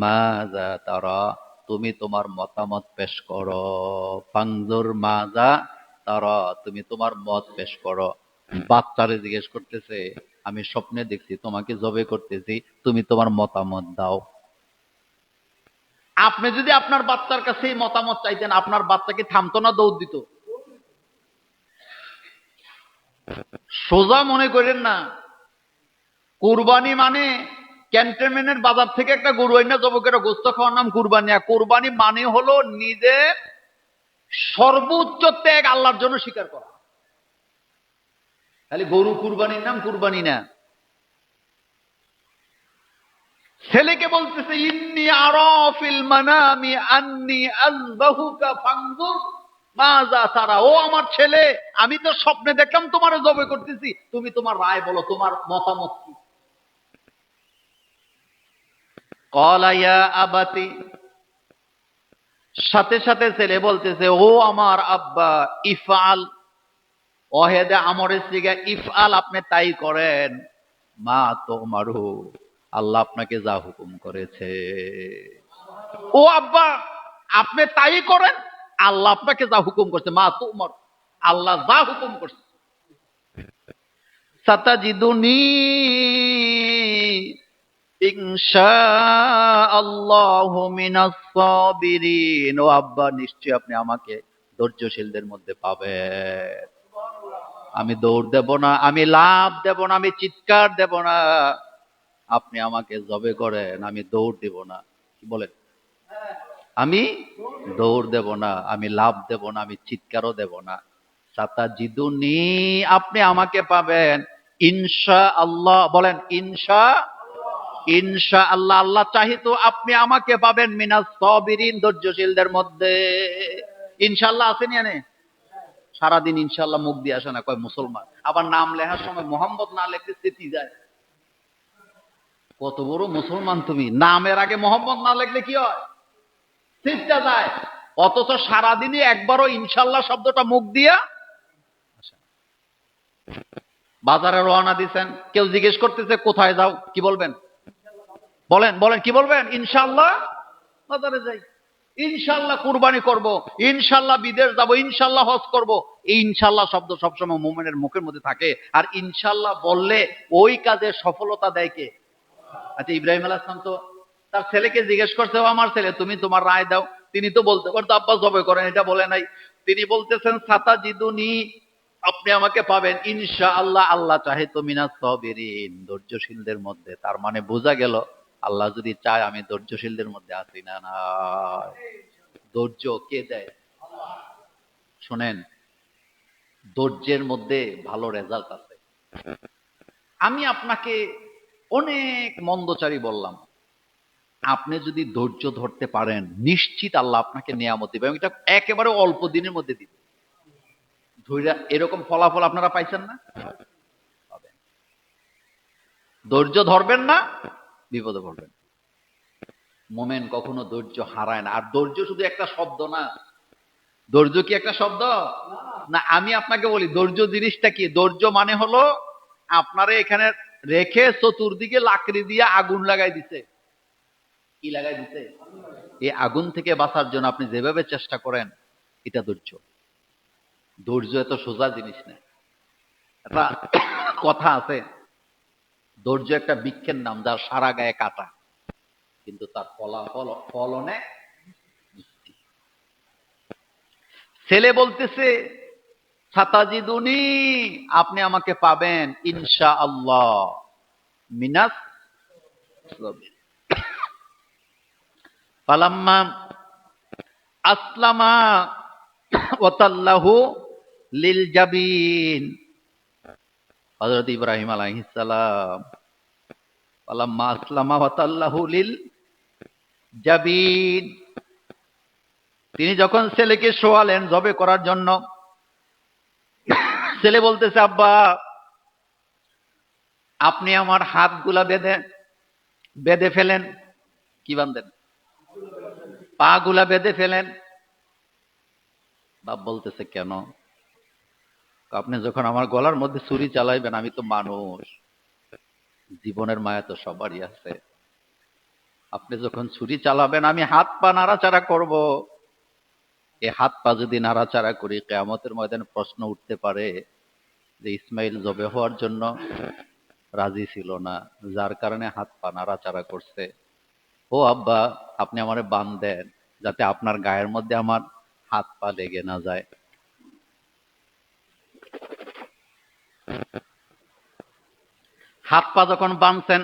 মাযা তারা, তুমি তোমার মতামত পেশ করো। ফানজুর মাযা তারা, তুমি তোমার মত পেশ করো। বাচ্চারে জিজ্ঞেস করতেছে, আমি স্বপ্নে দেখছি তোমাকে জবে করতেছি, তুমি তোমার মতামত দাও। আপনি যদি আপনার বাচ্চার কাছে এই মতামত চাইতেন, আপনার বাচ্চাকে থামতো না, দৌড় দিত? সোজা মনে করেন না। কুরবানি মানে ক্যান্টনমেন্টের বাজার থেকে একটা গরু আইনা জবকের গোস্ত খাওয়ার নাম কুরবানি। আর কুরবানি মানে হলো নিজের সর্বোচ্চ ত্যাগ আল্লাহর জন্য স্বীকার করা। খালি গরু কুরবানির নাম কুরবানি না। ছেলেকে বলতেছে, ইন্নী আরা ফিল মানামি আন্নী আযবাহুকা ফানজুর মাযা তারা, ও আমার ছেলে, আমি তো স্বপ্নে দেখলাম তোমারে জবে করতেছি, তুমি তোমার রায় বলো, তোমার মতামত কি? ক্বালা ইয়া আবাতি, সাথে সাথে ছেলে বলতেছে, ও আমার আব্বা, ইফআল, ওয়াহেদে আমরের সিগা ইফআল, আপনি তাই করেন। মা তুমারু, আল্লাহ আপনাকে যা হুকুম করেছে। ও আব্বা, আপনি তাই করেন, আল্লাহ আপনাকে যা হুকুম করছে। মা তুমার, আল্লাহ যা হুকুম করছে। সাতাজিদুনি ইনশাআল্লাহু মিনাস সাবিরিন, ও আব্বা, নিশ্চয় আপনি আমাকে ধৈর্যশীলদের মধ্যে পাবেন। আমি দৌড় দেব না, আমি লাভ দেব না, আমি চিৎকার দেব না। আপনি আমাকে জবে করেন, আমি দৌড় দেব না। কি বলেন? আমি দৌড় দেব না, আমি লাভ দেব না, আমি চিৎকারও দেব না। সাতাজিদুনি, আপনি আমাকে পাবেন, ইনশাআল্লাহ, বলেন ইনশা, ইনশাআল্লাহ, আল্লাহ চাহিত আপনি আমাকে পাবেন মিনাস সাবিরিন, ধৈর্যশীলদের মধ্যে। ইনশাআল্লাহ আসেনি এনে? সারাদিন ইনশাআল্লাহ মুখ দিয়ে আসে না, কয় মুসলমান। আবার নাম লেখার সময় মোহাম্মদ না লেখতে চেতি যায়। কত বড় মুসলমান তুমি, নামের আগে মোহাম্মদ না লিখলে কি হয়? চেতা যায়। অথচ সারাদিনই একবারও ইনশাআল্লাহ শব্দটা মুখ দিয়া। বাজারে রওনা দিচ্ছেন, কেউ জিজ্ঞেস করতেছে কোথায় যাও, কি বলবেন? বলেন বলেন, কি বলবেন? ইনশাআল্লাহ বাজারে যাই, ইনশাআল্লাহ কুরবানি করব, ইনশাআল্লাহ বিদেশ যাব, ইনশাআল্লাহ হজ করব। এই ইনশাআল্লাহ শব্দ সবসময় মুমিনের মুখের মধ্যে থাকে। আর ইনশাআল্লাহ বললে ওই কাজে সফলতা দেয় কে? আচ্ছা, ইব্রাহিম আলাইহিস সালাম তো তার ছেলেকে জিজ্ঞেস করছে, ও আমার ছেলে, তুমি তোমার রায় দাও। তিনি তো বলতে পারতো আব্বা জবে করেন, এটা বলে নাই। তিনি বলতেছেন, সাতাজিদুনি, আপনি আমাকে পাবেন ইনশাআল্লাহ, আল্লাহ চাহে তো মিনাস সাবিরিন, ধৈর্যশীলদের মধ্যে। তার মানে বোঝা গেল, আল্লাহ যদি চায় আমি ধৈর্যশীলদের মধ্যে আছি না। না, ধৈর্য কে দেয়? শোনেন, ধৈর্যের মধ্যে ভালো রেজাল্ট আছে। আমি আপনাকে অনেক মন্দচারী বললাম, আপনি যদি ধৈর্য ধরতে পারেন, নিশ্চিত আল্লাহ আপনাকে নিয়ামত দিবে, এবং এটা একেবারে অল্প দিনের মধ্যে দিবে। ধৈর্য এরকম ফলাফল আপনারা পাইছেন না? পাবেন। ধৈর্য ধরবেন না, বিপদে পড়বেন। মোমেন কখনো ধৈর্য হারায় না। আর ধৈর্য শুধু একটা শব্দ না। ধৈর্য কি একটা শব্দ না? আমি আপনাকে বলি ধৈর্য জিনিসটা কি। ধৈর্য মানে হলো আপনারে এখানে রেখে চতুর্দিকে লাকড়ি দিয়ে আগুন লাগাই দিছে। কি লাগাই দিছে? এই আগুন থেকে বাঁচার জন্য আপনি যেভাবে চেষ্টা করেন, এটা ধৈর্য। ধৈর্য এত সোজা জিনিস না। একটা কথা আছে, ধৈর্য একটা বৃক্ষের নাম যার সারা গায়ে কাটা, কিন্তু তার ফল অনেক মিষ্টি। ছেলে বলতেছে সাতাজিদুনি, আপনি আমাকে পাবেন ইনশাআল্লাহ মিনাস সাবিরিন। ফালাম্মা আসলামা ওয়া তাল্লাহু লিল জাবিন, হযরত ইব্রাহিম আলাইহিস সালাম ফালাম্মা আসলামা ওয়া তাল্লাহু লিল জাবিন, তিনি যখন ছেলেকে শোয়ালেন জবে করার জন্য, ছেলে বলতেছে আব্বা আপনি আমার হাতগুলা বেঁধে ফেলেন। কি বাঁধেন? পা গুলা বেঁধে ফেলেন। বাপ বলতেছে কেন? আপনি যখন আমার গলার মধ্যে ছুরি চালাইবেন, আমি তো মানুষ, জীবনের মায়া তো সবারই আছে। আপনি যখন ছুরি চালাবেন আমি হাত পা নাড়াচাড়া করব। এই হাত পা যদি নাড়াচাড়া করি, কিয়ামতের ময়দানে প্রশ্ন উঠতে পারে যে ইসমাইল জবে হওয়ার জন্য রাজি ছিল না, যার কারণে হাত পা নাড়াচাড়া করছে। ও আব্বা আপনি আমারে বান দেন, যাতে আপনার গায়ের মধ্যে আমার হাত পা লেগে না যায়। হাত পা যখন বাঁধছেন,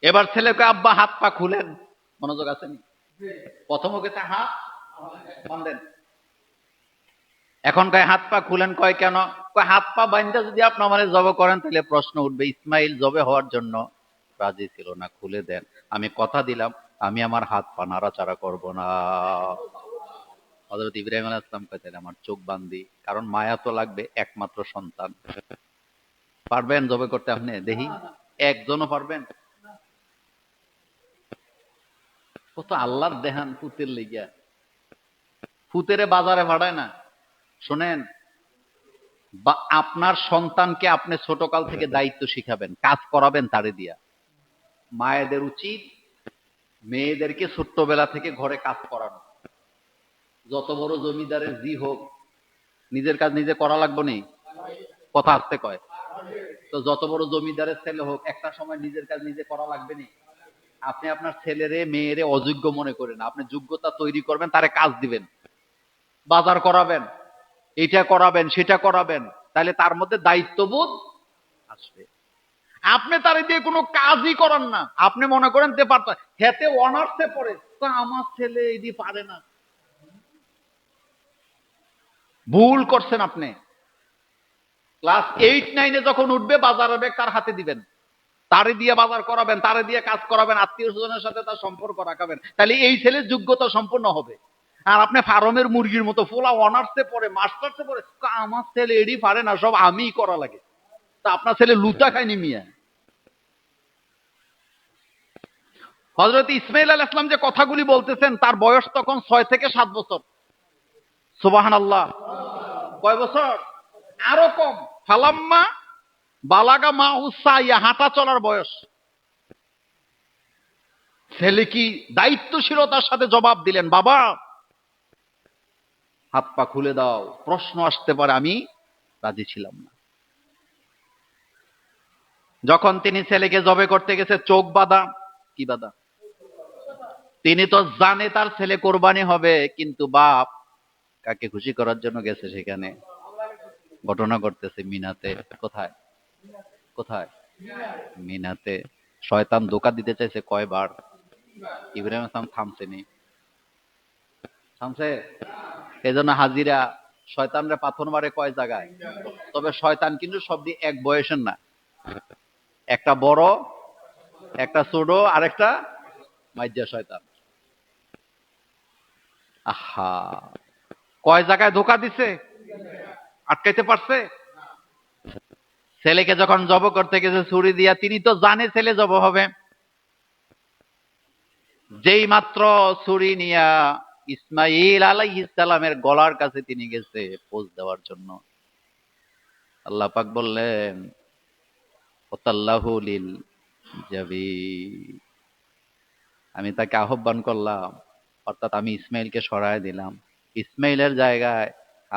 এবার ছেলেকে আব্বা হাত পা খুলেন। মনোযোগ আছে? প্রথম ওকে হাত বাঁধেন, এখন কয় হাত পা খুলেন। কয় কেন? কয় হাত পা বাঁধতে যদি আপনি আমারে জবে করেন তাহলে প্রশ্ন উঠবে ইসমাইল জবে হওয়ার জন্য রাজি ছিল না, খুলে দেন। আমি কথা দিলাম আমি আমার হাত পা নাড়াচাড়া করব না। হযরত ইব্রাহিম আলাইহিস সালাম কয় তাহলে আমার চোখ বান্ধি, কারণ মায়া তো লাগবে, একমাত্র সন্তান। পারবেন জবে করতে আপনি? দেখি একজনও পারবেন? কত আল্লাহর দেহান পুতের লেগিয়া। পুতেরে বাজারে ভাড়ায় না। শোনেন, বা আপনার সন্তানকে আপনি ছোটকাল থেকে দায়িত্ব শিখাবেন, কাজ করাবেন তারে দিয়া। মায়েদের উচিত মেয়েদেরকে ছোট্টবেলা থেকে ঘরে কাজ করানো। যত বড় জমিদারের জি হোক, নিজের কাজ নিজে করা লাগবে নি? কথা আসতে কয় তো। যত বড় জমিদারের ছেলে হোক, একটা সময় নিজের কাজ নিজে করা লাগবে নি? আপনি আপনার ছেলেরে মেয়েরে অযোগ্য মনে করেন, আপনি যোগ্যতা তৈরি করবেন, তারে কাজ দিবেন, বাজার করাবেন, এটা করাবেন সেটা করাবেন, তাহলে তার মধ্যে দায়িত্ববোধ আসবে। আপনি তারে দিয়ে কোনো কাজই করান না, আপনি মনে করেন তে পারত, হেতে অনার্সে পড়ে, তা আমার ছেলে এদি পারে না। ভুল করছেন আপনি। ক্লাস 8-9 যখন উঠবে বাজারের ব্যাগ তার হাতে দিবেন, তারে দিয়ে বাজার করাবেন, তারে দিয়ে কাজ করাবেন, আত্মীয় স্বজনের সাথে তার সম্পর্ক রাখাবেন, তাহলে এই ছেলের যোগ্যতা সম্পূর্ণ হবে। আর আপনি ফার্মের মুরগির মতো ফোলা অনার্সে পড়ে মাস্টার্সে পড়ে, আমার ছেলে এডি পারে না, সব আমিই করা লাগে। তা আপনার ছেলে লুটা খায়নি মিয়া? হযরত ইসমাইল আলাইহিস সালাম যে কথাগুলি বলতেছেন, তার বয়স তখন 6 থেকে 7 বছর। সুবহানাল্লাহ। কয় বছর? আরো কম। ফালাম্মা বালাগা মা উসাইয়া, হাঁটা চলার বয়স। ছেলে কি দায়িত্বশীলতার সাথে জবাব দিলেন, বাবা হাত পা খুলে দাও, প্রশ্ন আসতে পারে। আমি রাজি ছিলাম না। যখন তিনি ছেলেকে জবে করতে গেছে, চোখ বাঁধা। কি বাঁধা? তিনি তো জানে তার ছেলে কোরবানি হবে, কিন্তু বাপ কাকে খুশি করার জন্য গেছে সেখানে। ঘটনা ঘটতেছে মিনাতে। কোথায়? কোথায়? মিনাতে। শয়তান ধোঁকা দিতে চাইছে কয়বার? ইব্রাহিম আসলাম থামছেনি। থামছে? এই জন্য হাজিরা শয়তানরা পাথর মারে কয় জায়গায়। তবে শয়তান কিন্তু সবদি এক বয়সের না, একটা বড়, একটা ছোট, আর একটা মাইজা শয়তান। আহা, কয় জায়গায় ধোকা দিছে, আটকাইতে পারছে? ছেলেকে যখন জব করতে গেছে ছুরি দিয়া, তিনি তো জানে ছেলে জব হবে। যেই মাত্র ছুরি নিয়া ইসমাইল আলাইহিস সালামের গলার কাছে তিনি গেছে পোজ দেওয়ার জন্য, আল্লাহ পাক বললেন ওয়াতাল্লাহু লিল জাবিন, আমি তাকে আহ্বান করলাম, অর্থাৎ আমি ইসমাইলকে সরায় দিলাম, ইসমাইলের জায়গায়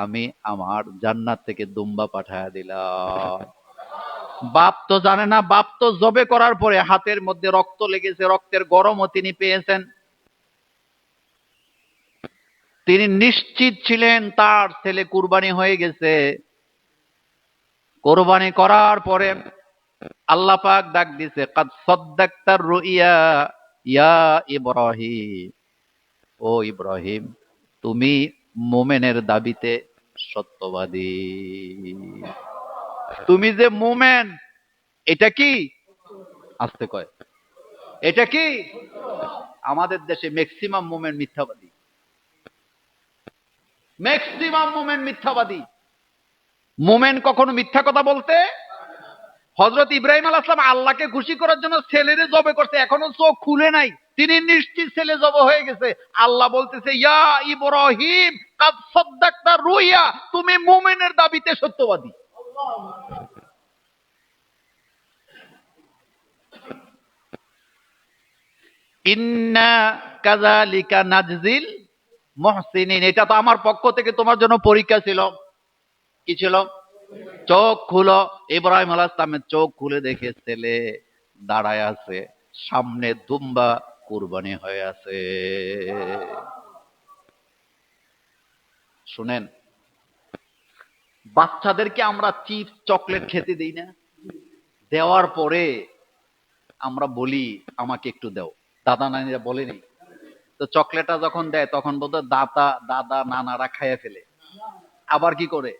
আমি আমার জান্নাত থেকে দুম্বা পাঠায় দিলাম। বাপ তো জানে না, বাপ তো জবে করার পরে হাতের মধ্যে রক্ত লেগেছে, রক্তের গরমও তিনি পেয়েছেন। তিনি নিশ্চিত ছিলেন তার ছেলে কুরবানি হয়ে গেছে। কোরবানি করার পরে আল্লাহ পাক ডাক দিছে, কাদ সাদ্দাকতার রুইয়া ইয়া ইব্রাহিম, ও ইব্রাহিম, তুমি মোমেনের দাবিতে সত্যবাদী। তুমি যে মোমেন, এটা কি আসতে কয়, এটা কি? আমাদের দেশে ম্যাক্সিমাম মোমেন্ট মিথ্যাবাদী, ম্যাক্সিমাম মোমেন্ট মিথ্যাবাদী। মোমেন কখনো মিথ্যা কথা বলতে। হযরত ইব্রাহিম আলাইহিস সালাম আল্লাহকে খুশি করার জন্য ছেলেরে জবে করতে, এখনো চোখ খুলে নাই, তিনি নিশ্চিত ছেলে জব হয়ে গেছে। আল্লাহ বলতেছে ইয়া ইব্রাহিম কাদ সাদ্দাকতা রুইয়া, তুমি মুমিনের দাবিতে সত্যবাদী। ইন্না কাযালিকা নাজজিল মুহসিনিন, এটা তো আমার পক্ষ থেকে তোমার জন্য পরীক্ষা ছিল। কি ছিল? চোখ খুলো। ইব্রাহিম আলাইহিস সালামের চোখ খুলে দেখে ছেলে দাঁড়ায় আছে, সামনে দুম্বা কুরবানি হয়ে আছে। শুনেন, বাচ্চাদেরকে আমরা চিপস চকলেট খেতে দিই না, দেওয়ার পরে আমরা বলি আমাকে একটু দাও, দাদা নানিরা বলেনি তো, চকলেটটা যখন দেয় তখন বলতো দাদা দাদা নানারা খাইয়ে ফেলে। আবার কি করে,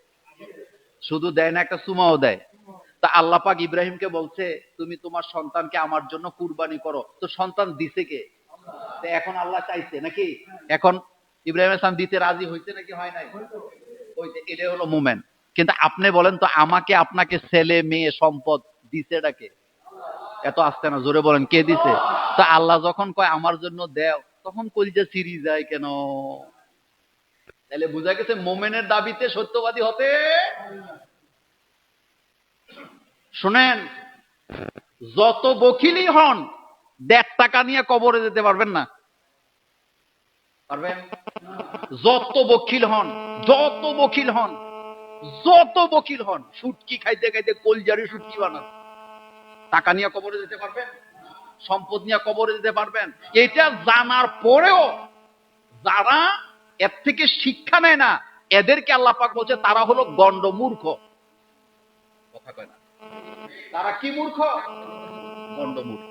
শুধু দেয় না, একটা চুমাও দেয়। তা আল্লাহ পাক ইব্রাহিমকে বলছে তুমি তোমার সন্তানকে আমার জন্য কুরবানি করো, তো সন্তান দিছে কে? এখন আল্লাহ চাইছে নাকি? এখন ইব্রাহিম আলাইহিস সালাম দিতে রাজি হইছে নাকি হয় নাই? হইছে, এটা হলো মুমেন্ট। কিন্তু আপনি বলেন তো, আমাকে আপনাকে ছেলে মেয়ে সম্পদ দিছেটা কে? এত আসতে না, জোরে বলেন কে দিছে? তা আল্লাহ যখন কয় আমার জন্য দেও, তখন কলিজা চিরি যায় কেন? তাহলে বোঝা গেছে মোমেনের দাবিতে সত্যবাদী হতে। শুনেন, যত বকিলই হন, 1.5 টাকা নিয়ে কবরে যেতে পারবেন না। পারবেন? যত বকিল হন, যত বকিল হন, যত বকিল হন, শুটকি খাইতে খাইতে কলজারি শুটকি বানান, টাকা নিয়ে কবরে যেতে পারবেন? সম্পদ নিয়ে কবরে যেতে পারবেন? এটা জানার পরেও যারা এর থেকে শিক্ষা নেয় না, এদেরকে আল্লাহ পাক বলছে তারা হলো গন্ড মূর্খ। কথা কয় না, তারা কি মূর্খ? গন্ড মূর্খ।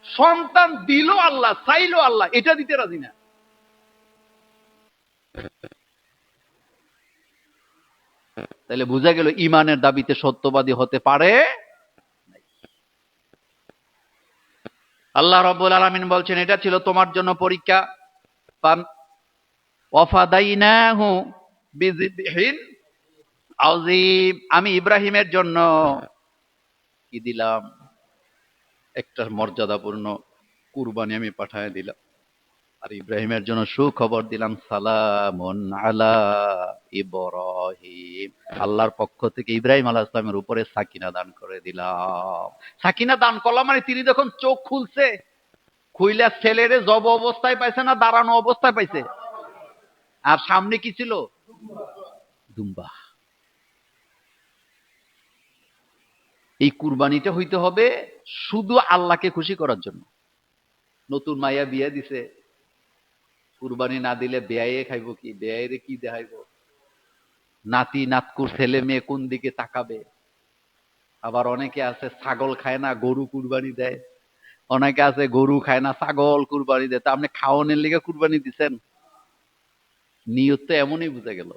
সন্তান দিল আল্লাহ, চাইলো আল্লাহ, এটা দিতে রাজি না। তাহলে বোঝা গেল ইমানের দাবিতে সত্যবাদী হতে পারে। আল্লাহ রাব্বুল আলামিন বলছেন এটা ছিল তোমার জন্য পরীক্ষা। ওয়াফাদাইনাহু বিযিবহিন আযীম, আমি ইব্রাহিমের জন্য কি দিলাম? একটা মর্যাদাপূর্ণ কুরবানি আমি পাঠায় দিলাম। আর ইব্রাহিমের জন্য সুখবর দিলাম, সালামুন আলা ইব্রাহিম, আল্লাহর পক্ষ থেকে ইব্রাহিম আলাইহিস সালামের উপরে সাকিনা দান করে দিলাম। সাকিনা দান করলাম মানে তিনি যখন চোখ খুলছে, খুইলা ছেলেরে জব অবস্থায় পাইছে না দাঁড়ানো অবস্থায় পাইছে? আর সামনে কি ছিল? দুম্বা। এই কুরবানিটা হইতে হবে শুধু আল্লাহকে খুশি করার জন্য। নতুন মাইয়া বিয়ে দিছে, কুরবানি না দিলে বেয়াইয়ে খাইব কি? বেয়াইরে কি দেখাইব? নাতি নাতকুর ছেলে মেয়ে কোন দিকে তাকাবে? আবার অনেকে আছে ছাগল খায় না, গরু কুরবানি দেয়। অনেকে আছে গরু খায় না, ছাগল কুরবানি দেয়। তা আপনি খাওয়ানোর লিগে কুরবানি দিচ্ছেন? নিয়ত তো এমনই বুঝা গেল।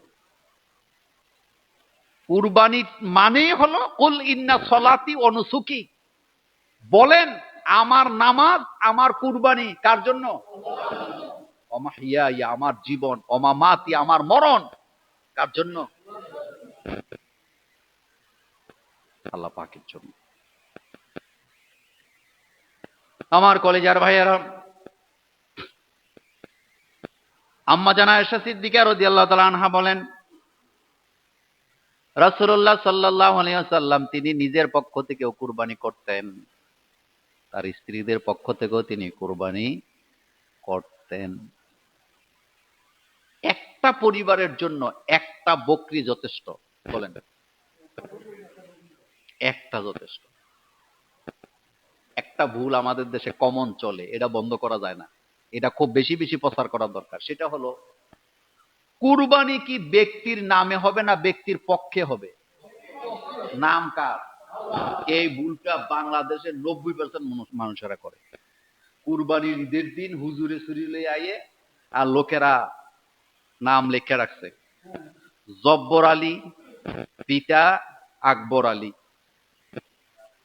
কুরবানি মানেই হলো কুল ইন্না সলাতি ওয়া নুসুকি, বলেন আমার নামাজ, আমার কুরবানি কার জন্য? অমাহিয়া আমার জীবন, অমামাতি আমার মরণ কার জন্য? আল্লাহ পাকের জন্য। আমার কলেজার ভাইয়েরা, আম্মা জানা আয়েশা সিদ্দিকা রাদিয়াল্লাহু তাআলা আনহা বলেন, রাসূলুল্লাহ সাল্লাল্লাহু আলাইহি ওয়াসাল্লাম তিনি নিজের পক্ষ থেকেও কুরবানি করতেন, তার স্ত্রীদের পক্ষ থেকেও তিনি কুরবানি করতেন। একটা পরিবারের জন্য একটা বকরি যথেষ্ট, বলেন একটা যথেষ্ট। একটা ভুল আমাদের দেশে কমন চলে, এটা বন্ধ করা যায় না, এটা খুব বেশি বেশি প্রচার করা দরকার। সেটা হলো, কুরবানি কি ব্যক্তির নামে হবে না ব্যক্তির পক্ষে হবে? নাম কার? এই ভুলটা বাংলাদেশের 90% মানুষেরা করে। কুরবানির ঈদের দিন হুজুরে সুরিলে আইয়ে আর লোকেরা নাম লেখা রাখছে, জব্বর আলী পিতা আকবর আলী।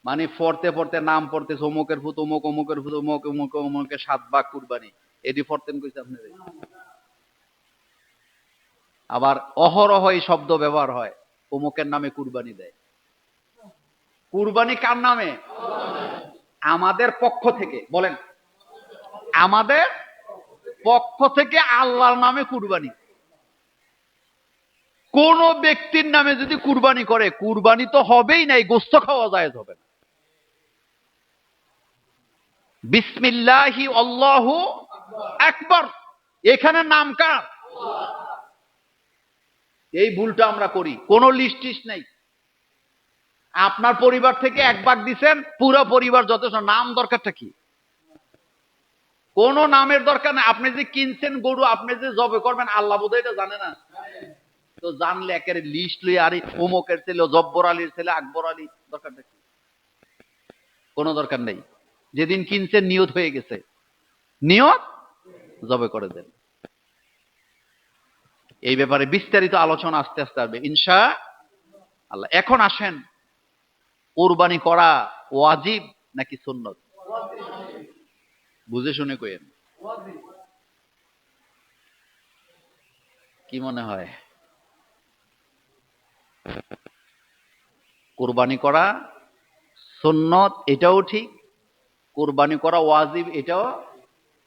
মানে পড়তে পড়তে নাম পড়তে অমুকের ফুত অমুক, অমুকের ফুত অমুক, অমুক অমুকের 7 ভাগ কুরবানি, এটি পড়তেন কইছে আপনাদের। আবার অহরহ এই শব্দ ব্যবহার হয়, অমুকের নামে কুরবানি দেয়। কুরবানি কার নামে? আমাদের পক্ষ থেকে, বলেন আমাদের পক্ষ থেকে আল্লাহর নামে কুরবানি। কোন ব্যক্তির নামে যদি কুরবানি করে, কুরবানি তো হবেই নাই, গোস্ত খাওয়া জায়েজ হবে না। বিসমিল্লাহি আল্লাহু আকবার, এখানে নাম কার? এই ভুলটা আমরা করি। কোন লিস্ট টিস্ট নাই। আপনার পরিবার থেকে 1 ভাগ দিচ্ছেন, পুরো পরিবার যথেষ্ট, নাম দরকারটা কি? কোন নামের দরকার নেই। আপনি যে কিনছেন গরু, আপনি যে জবে করবেন, আল্লাহ বোধহয় এটা জানে না। তো জানলে একেবারে লিস্ট লই, আর অমুকের ছেলে জব্বর আলীর ছেলে আকবর আলী, দরকারটা কি? কোনো দরকার নেই। যেদিন কিনছেন নিয়ত হয়ে গেছে, নিয়ত জবে করে দেন। এই ব্যাপারে বিস্তারিত আলোচনা আস্তে আস্তে আসবে ইনশাআল্লাহ। এখন আসেন, কুরবানি করা ওয়াজিব নাকি সুন্নত? বুঝে শুনে কইেন, কি মনে হয়? কুরবানি করা সুন্নত এটাও ঠিক, কুরবানি করা ওয়াজিব এটাও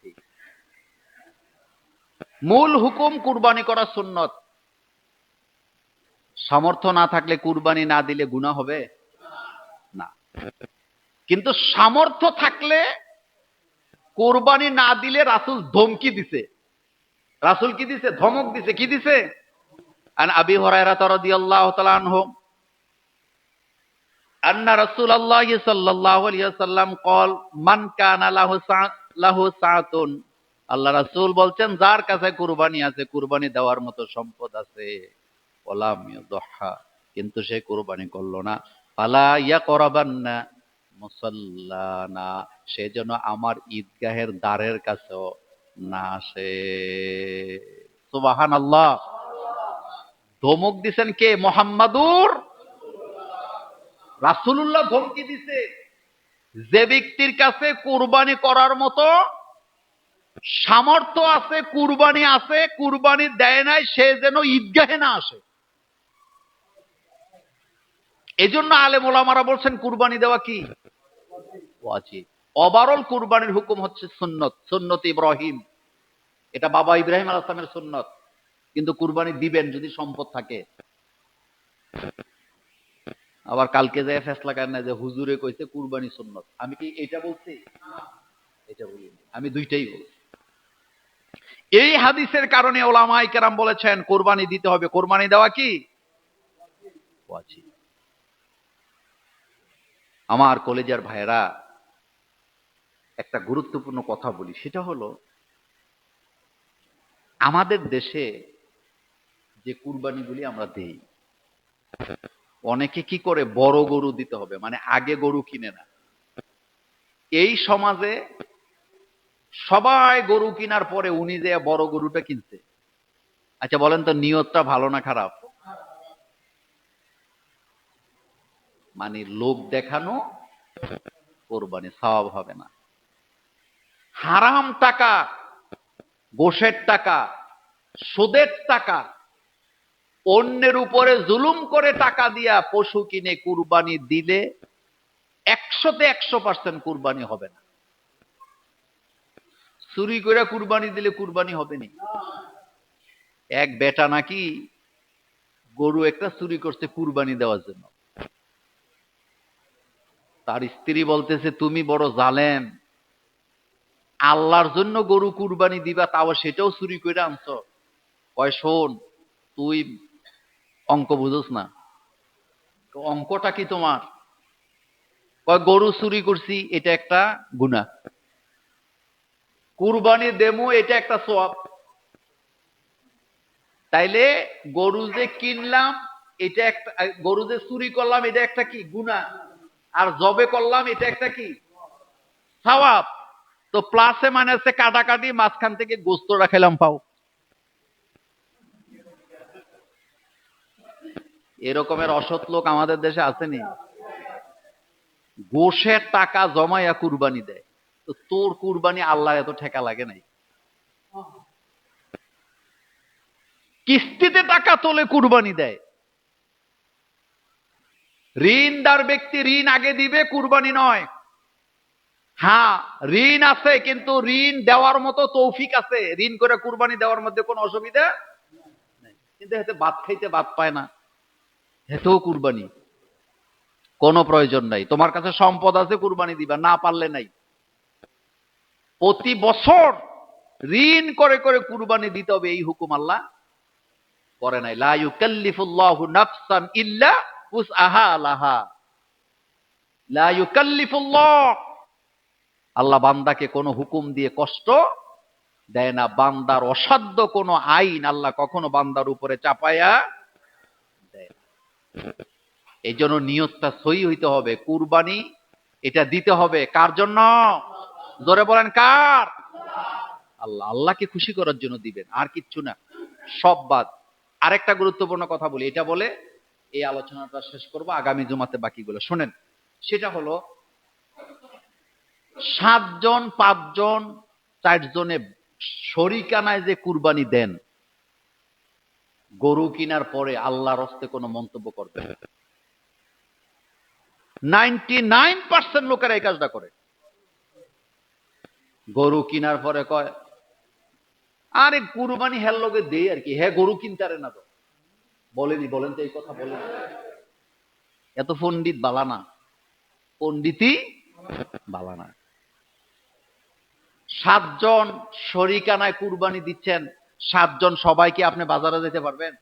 ঠিক। মূল হুকুম কুরবানি করা সুন্নত। সামর্থ্য না থাকলে কুরবানি না দিলে গুনাহ হবে না, কিন্তু সামর্থ্য থাকলে কুরবানি না দিলে রাসূল ধমকি দিছে। রাসূল কি দিছে? ধমক দিছে। কি দিছে? আন আবি হুরায়রা রাদিয়াল্লাহু তাআলা আনহু আন্না রাসূলুল্লাহ সাল্লাল্লাহু আলাইহি ওয়াসাল্লাম ক্বাল মান কানা লাহু সাআতুন, আল্লাহ রাসূল বলছেন, যার কাছে কুরবানি আছে, কুরবানি দেওয়ার মতো সম্পদ আছে, ওয়ালাম ইয়াদহা, কিন্তু সে কুরবানি করলো না, ফালা ইয়াকরাবান্না মুসাল্লানা, সে যেন আমার ঈদগাহের দ্বারের কাছেও না আসে। সুবহানাল্লাহ। ধমক দিছেন কে? মুহাম্মাদুর রাসূলুল্লাহ ধমকি দিছে, যে ব্যক্তির কাছে কুরবানি করার মতো সামর্থ্য আছে, কুরবানি আছে, কুরবানি দেয় নাই, সে যেন ঈদগাহে না আসে। এজন্য আলেম ওলামারা বলছেন কুরবানি দেওয়া কি ওয়াজিব। ওভারঅল কুরবানির হুকুম হচ্ছে সুন্নত, সুন্নত ইব্রাহিম। এটা বাবা ইব্রাহিম আলাইহিস সালামের সুন্নত। কিন্তু কুরবানি দিবেন যদি সম্পদ থাকে। আবার কালকে যায় ফেসলা কার না যে হুজুরে কইছে কুরবানি সুন্নত, আমি কি এটা বলছি? এটা বলি, আমি দুইটাই বলছি। এই হাদিসের কারণে ওলামায়ে কেরাম বলেছেন কুরবানি দিতে হবে। কুরবানি দেওয়া কি ওয়াজিব। আমার কলেজার ভাইয়েরা, একটা গুরুত্বপূর্ণ কথা বলি, সেটা হলো আমাদের দেশে যে কুরবানিগুলি আমরা দেই, অনেকে কি করে, বড় গরু দিতে হবে, মানে আগে গরু কিনে না। এই সমাজে সবাই গরু কেনার পরে উনি যে বড় গরুটা কিনছে। আচ্ছা বলেন তো, নিয়তটা ভালো না খারাপ? মানে লোক দেখানো কোরবানি সওয়াব হবে না। হারাম টাকা, ঘোষের টাকা, সুদের টাকা, অন্যের উপরে জুলুম করে টাকা দিয়া পশু কিনে কুরবানি দিলে 100% কুরবানি হবে না। চুরি করে কুরবানি দিলে কুরবানি হবে না। এক বেটা নাকি গরু একটা চুরি করছে কুরবানি দেওয়ার জন্য। তার স্ত্রী বলতেছে, তুমি বড় জালেম, আল্লাহর জন্য গরু কুরবানি দিবা, তাও সেটাও চুরি করে আনছ। কয়, শোন, তুই অঙ্ক বুঝোস না। অঙ্কটা কি তোমার? কয়, গরু চুরি করছি, এটা একটা গুনাহ, কুরবানি দেমু, এটা একটা সওয়াব। তাইলে গরু যে কিনলাম এটা একটা, গরু যে চুরি করলাম এটা একটা কি গুনাহ, আর জবে করলাম এটা একটা কি সওয়াব। তো প্লাসে মাইনাসে কাটাকাটি, মাঝখান থেকে গোস্ত রাখাইলাম পাও। এরকমের অসৎ লোক আমাদের দেশে আসেনি। গোশের টাকা জমাইয়া কুরবানি দেয়। তো তোর কুরবানি আল্লাহ এত ঠেকা লাগে নাই। কিস্তিতে টাকা তোলে কুরবানি দেয়। ঋণদার ব্যক্তি ঋণ আগে দিবে, কুরবানি নয়। হ্যাঁ, ঋণ আছে, কিন্তু ঋণ দেওয়ার মতো তৌফিক আছে, ঋণ করে কুরবানি দেওয়ার মধ্যে কোনো অসুবিধা নেই। কিন্তু এতে ভাত খাইতে ভাত পায় না, হেতেও কুরবানি কোনো প্রয়োজন নাই। তোমার কাছে সম্পদ আছে, কুরবানি দিবা, না পারলে নাই। প্রতি বছর ঋণ করে করে কুরবানি দিতে হবে, এই হুকুম আল্লাহ করে নাই। লা ইউকাল্লিফুল্লাহু নাফসান ইল্লা উসআহা লাহা। লা ইউকাল্লিফুল্লাহ, আল্লাহ বান্দাকে কোনো হুকুম দিয়ে কষ্ট দেয় না। বান্দার অসাধ্য কোনো আইন আল্লাহ কখনো বান্দার উপরে চাপায়া দেয় না। এই জন্য নিয়তটা সহি হইতে হবে। কুরবানি এটা দিতে হবে কার জন্য? জোরে বলেন, কার? আল্লাহ। আল্লাহকে খুশি করার জন্য দিবেন, আর কিচ্ছু না, সব বাদ। আরেকটা গুরুত্বপূর্ণ কথা বলি, এটা বলে এই আলোচনাটা শেষ করব, আগামী জুমাতে বাকিগুলো শোনেন। সেটা হলো 7 জন, 5 জন, 4 জনে শরিকানায় যে কুরবানি দেন, গরু কিনার পরে আল্লাহর হস্তে কোনো মন্তব্য করবেন না। 99% লোকেরা এই কাজটা করে। গরু কিনার পরে কয়, আরে কুরবানি হের লগে দেই আর কি, হ্যাঁ গরু কিনতারে না তো। বলেনি, বলেন তো এই কথা বলেন। এত পণ্ডিত বালানা, পণ্ডিতই বালানা। 7 জন শরিকানায় কুরবানি দিচ্ছেন, 7 জন সবাই কি আপনি বাজারে যেতে পারবেন?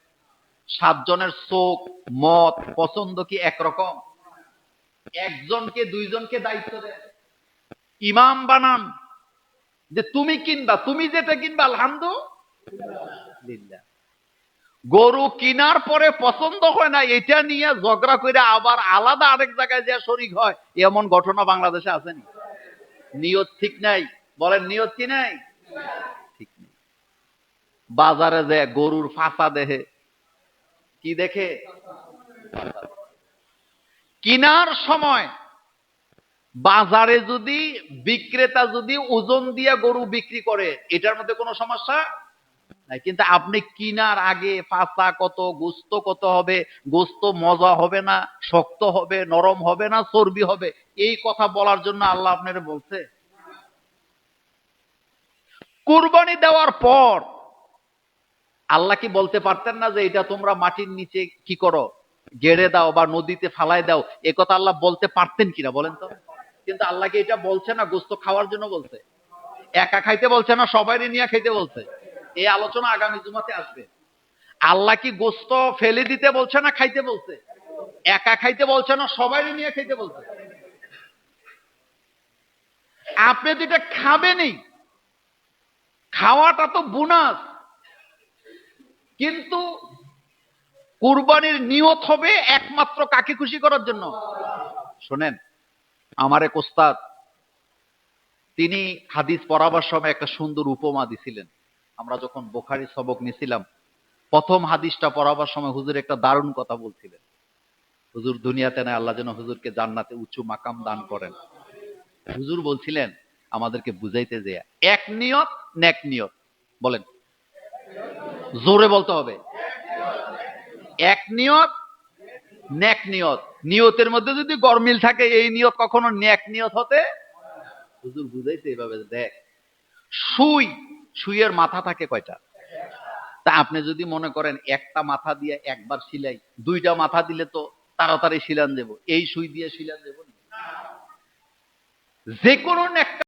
7 জনের চোখ, মত, পছন্দ কি একরকম? একজনকে 2 জনকে দায়িত্ব দেন, ইমাম বানান, যে তুমি কিনবা, তুমি যেটা কিনবা আলহামদুলিল্লাহ। গরু কিনার পরে পছন্দ হয় না, এটা নিয়ে ঝগড়া করে আবার আলাদা আরেক জায়গায় যে শরিক হয়, এমন ঘটনা বাংলাদেশে আসেনি। নিয়ত ঠিক নাই, বলেন নিয়ত কি নাই? ঠিক নেই। বাজারে যে গরুর ফাঁসা দেখে, কি দেখে? কিনার সময় বাজারে যদি বিক্রেতা যদি ওজন দিয়ে গরু বিক্রি করে, এটার মধ্যে কোনো সমস্যা নাই। কিন্তু আপনি কিনার আগে ফাঁসা কত, গোস্ত কত হবে, গোস্ত মজা হবে না, শক্ত হবে, নরম হবে না, চর্বি হবে, এই কথা বলার জন্য আল্লাহ আপনারা বলছে? কুরবানি দেওয়ার পর আল্লাহ কি বলতে পারতেন না যে এটা তোমরা মাটির নিচে কি করো, গেড়ে দাও বা নদীতে ফালাই দাও? এ কথা আল্লাহ বলতে পারতেন কিনা বলেন তো? কিন্তু আল্লাহকে এটা বলছে না গোস্ত খাওয়ার জন্য বলছে, একা খাইতে বলছে না, সবাই নিয়ে খাইতে বলছে। এই আলোচনা আগামী জুমাতে আসবে। আল্লাহ কি গোস্ত ফেলে দিতে বলছে না খাইতে বলছে? একা খাইতে বলছে না, সবাই নিয়ে খাইতে বলছে। আপনি তো এটা খাবেনই, খাওয়াটা তো বোনাস, কিন্তু কুরবানির নিয়ত হবে একমাত্র কাকে খুশি করার জন্য। শোনেন, আমার এক ওস্তাদ, তিনি হাদিস পড়াবার সময় একটা সুন্দর উপমা দিছিলেন। আমরা যখন বুখারী সবক নিছিলাম, প্রথম হাদিসটা পড়াবার সময় হুজুর একটা দারুণ কথা বলছিলেন। হুজুর দুনিয়াতে নাই, আল্লাহ যেন হুজুরকে জান্নাতে উঁচু মাকাম দান করেন। হুজুর বলছিলেন আমাদেরকে বুঝাইতে যে এক নিয়ত নেক নিয়ত, বলেন জোরে বলতে হবে, এক নিয়ত নেক নিয়ত। নিয়তের মধ্যে যদি গরমিল থাকে এই নিয়ত কখনো নেক নিয়ত হতে, হুজুর বুঝাইতে এইভাবে, দেখ সুইয়ের মাথা থাকে কয়টা? তা আপনি যদি মনে করেন একটা মাথা দিয়ে একবার সিলাই, দুইটা মাথা দিলে তো তাড়াতাড়ি সিলান দেব, এই সুই দিয়ে সিলান দেব? যে কোনো একটা